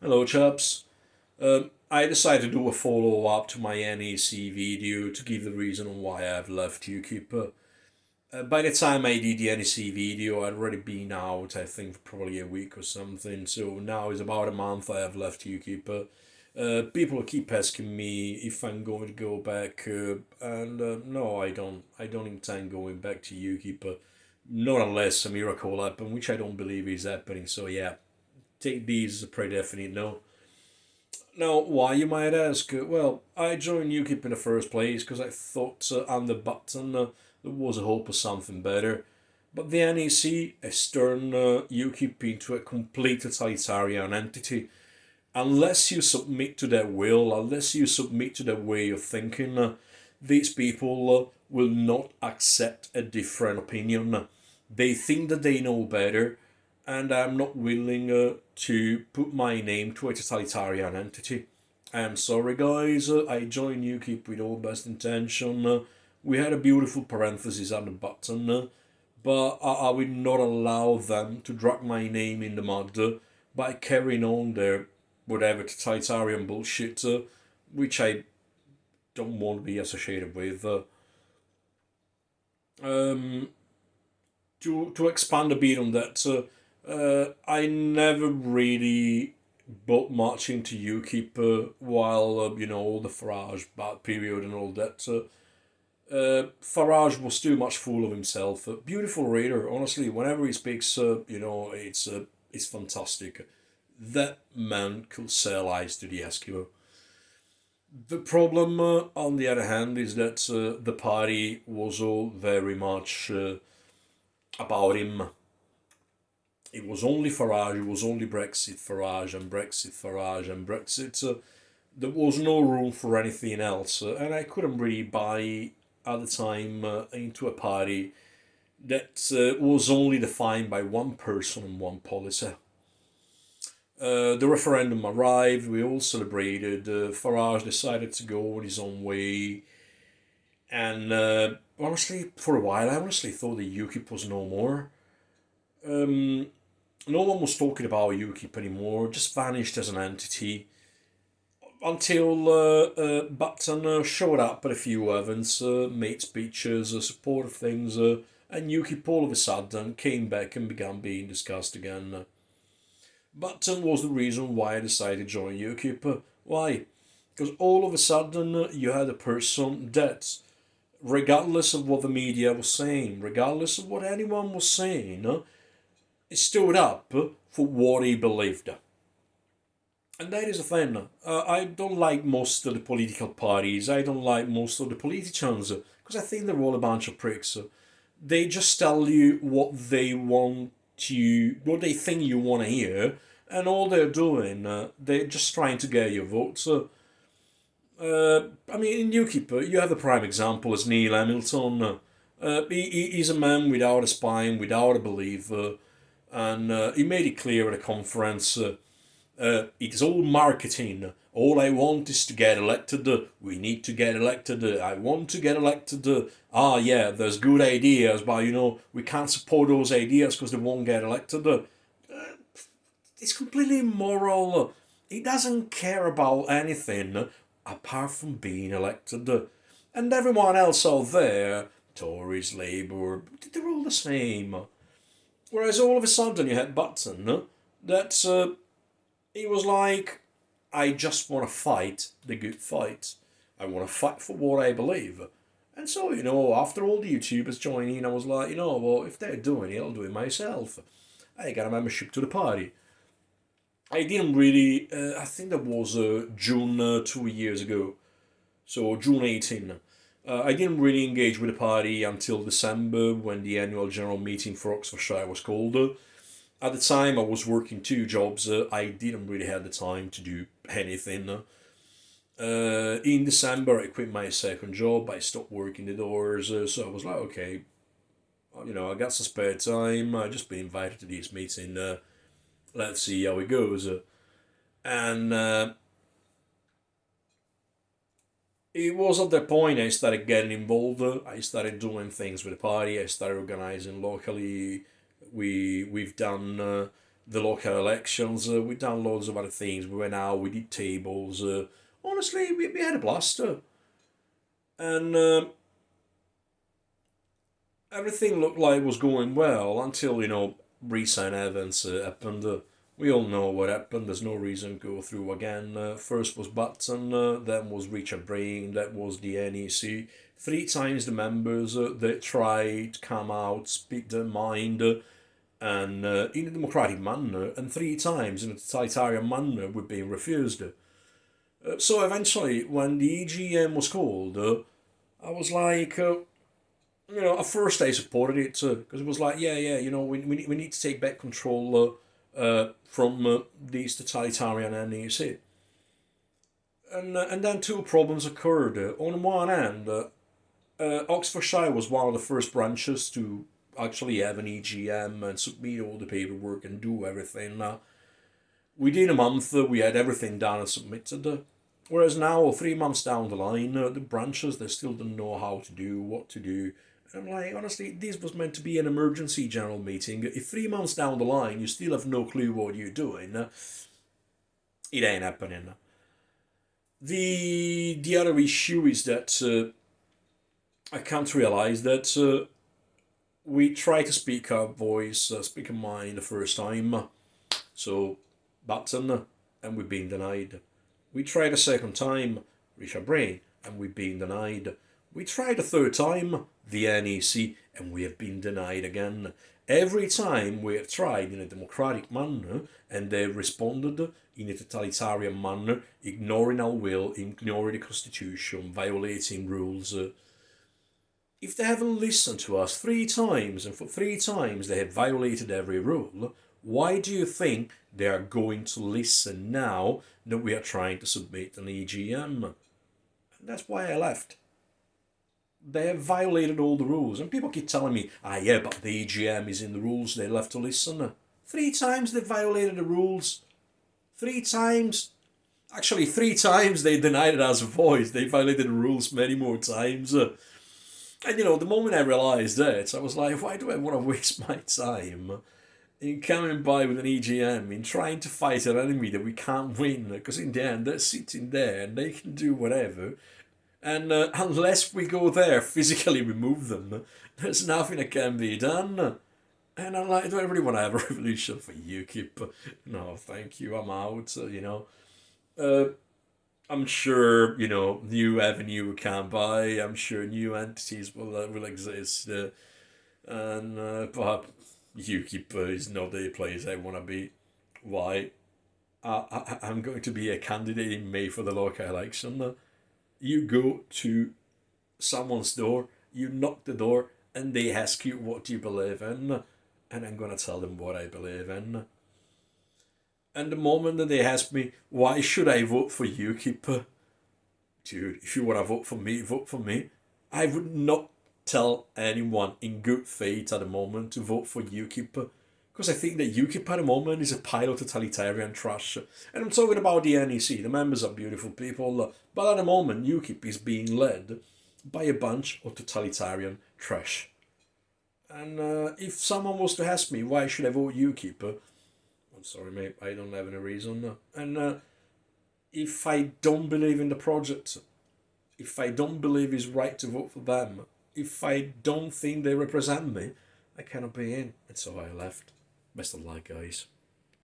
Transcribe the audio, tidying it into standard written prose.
Hello, chaps. I decided to do a follow up to my NEC video to give the reason on why I've left UKIP. By the time I did the NEC video, I'd already been out, I think, for probably a week or something. So now it's about a month I have left UKIP. People keep asking me if I'm going to go back, and no, I don't. I don't intend going back to UKIP. Not unless a miracle happens, which I don't believe is happening. So yeah, take these as a pretty definite no. Now, why you might ask? Well, I joined UKIP in the first place because I thought on the button there was a hope of something better. But the NEC has turned UKIP into a complete totalitarian entity. Unless you submit to their will, unless you submit to their way of thinking, these people will not accept a different opinion. They think that they know better, and I'm not willing to put my name to a totalitarian entity. I'm sorry, guys. I joined UKIP with all best intention. We had a beautiful parenthesis on the button, but I will not allow them to drag my name in the mud by carrying on their whatever totalitarian bullshit, which I don't want to be associated with. Um, to expand a bit on that, I never really bought much into UKIP while all the Farage bad period and all that. Farage was too much fool of himself. Beautiful reader, honestly. Whenever he speaks, it's fantastic. That man could sell ice to the Eskimo. The problem, on the other hand, is that the party was all very much about him. It was only Farage, it was only Brexit, Farage, and Brexit, Farage, and Brexit. There was no room for anything else, and I couldn't really buy at the time into a party that was only defined by one person and one policy. The referendum arrived, we all celebrated. Farage decided to go on his own way, and honestly, for a while, I honestly thought that UKIP was no more. No one was talking about UKIP anymore, just vanished as an entity until Button showed up at a few events, made speeches, supported things, and UKIP all of a sudden came back and began being discussed again. Button was the reason why I decided to join UKIP. Why? Because all of a sudden you had a person that, regardless of what the media was saying, regardless of what anyone was saying, stood up for what he believed. And that is the thing. I don't like most of the political parties. I don't like most of the politicians because I think they're all a bunch of pricks. They just tell you what they want you, what they think you want to hear, and all they're doing, they're just trying to get your votes. I mean, in UKIP, you have a prime example as Neil Hamilton. He's a man without a spine, without a belief, and he made it clear at a conference. It is all marketing. All I want is to get elected. We need to get elected. I want to get elected. Yeah, there's good ideas, but we can't support those ideas because they won't get elected. It's completely immoral. He doesn't care about anything apart from being elected. And everyone else out there, Tories, Labour, they're all the same. Whereas all of a sudden you had Button, that he was like, I just want to fight the good fight. I want to fight for what I believe. And so, after all the YouTubers joining, I was like, well, if they're doing it, I'll do it myself. I got a membership to the party. I didn't really, I think that was June 2 years ago. So June 18. I didn't really engage with the party until December when the annual general meeting for Oxfordshire was called. At the time, I was working two jobs. I didn't really have the time to do anything. In December, I quit my second job. I stopped working the doors. So I was like, okay, I got some spare time. I just been invited to this meeting. Let's see how it goes. And it was at that point I started getting involved. I started doing things with the party. I started organizing locally. We've done the local elections. We done loads of other things. We went out, we did tables. Honestly, we had a blast. And everything looked like it was going well until, recent events happened. We all know what happened. There's no reason to go through again. First was Button, then was Richard Brain, that was the NEC. Three times the members that tried to come out, speak their mind, and in a democratic manner, and three times in a totalitarian manner, we've been refused. So eventually, when the EGM was called, I was like, at first I supported it because it was like, yeah, we need to take back control from these totalitarian NEC. And then two problems occurred. On one hand, Oxfordshire was one of the first branches to actually have an EGM and submit all the paperwork and do everything. Within a month, we had everything done and submitted. Whereas now, 3 months down the line, the branches, they still don't know how to do, what to do. And I'm like, honestly, this was meant to be an emergency general meeting. If 3 months down the line you still have no clue what you're doing, it ain't happening. The other issue is that I can't realize that we try to speak our voice, speak our mind the first time. So, Button, and we've been denied. We tried a second time, Richard Brain, and we've been denied. We tried a third time, the NEC, and we have been denied again. Every time we have tried in a democratic manner, and they responded in a totalitarian manner, ignoring our will, ignoring the constitution, violating rules. If they haven't listened to us 3 times, and for 3 times they have violated every rule, why do you think they are going to listen now that we are trying to submit an EGM? And that's why I left. They have violated all the rules. And people keep telling me, yeah, but the EGM is in the rules, they'll have to listen. 3 times they violated the rules. 3 times. Actually, 3 times they denied us a voice. They violated the rules many more times. And the moment I realised that, I was like, why do I want to waste my time in coming by with an EGM, in trying to fight an enemy that we can't win? Because in the end, they're sitting there and they can do whatever. And unless we go there, physically remove them, there's nothing that can be done. And I'm like, do I really want to have a revolution for UKIP? No, thank you, I'm out, I'm sure, new avenue we can buy. I'm sure new entities will exist. And perhaps UKIP is not the place I want to be. Why? I'm going to be a candidate in May for the local election. You go to someone's door, you knock the door, and they ask you what you believe in. And I'm going to tell them what I believe in. And the moment that they ask me, why should I vote for UKIP? Dude, if you want to vote for me, vote for me. I would not tell anyone in good faith at the moment to vote for UKIP. Because I think that UKIP at the moment is a pile of totalitarian trash. And I'm talking about the NEC. The members are beautiful people. But at the moment, UKIP is being led by a bunch of totalitarian trash. And if someone was to ask me, why should I vote UKIP? I'm sorry, mate, I don't have any reason. And if I don't believe in the project, if I don't believe it's right to vote for them, if I don't think they represent me, I cannot be in. And so I left. Best of luck, guys.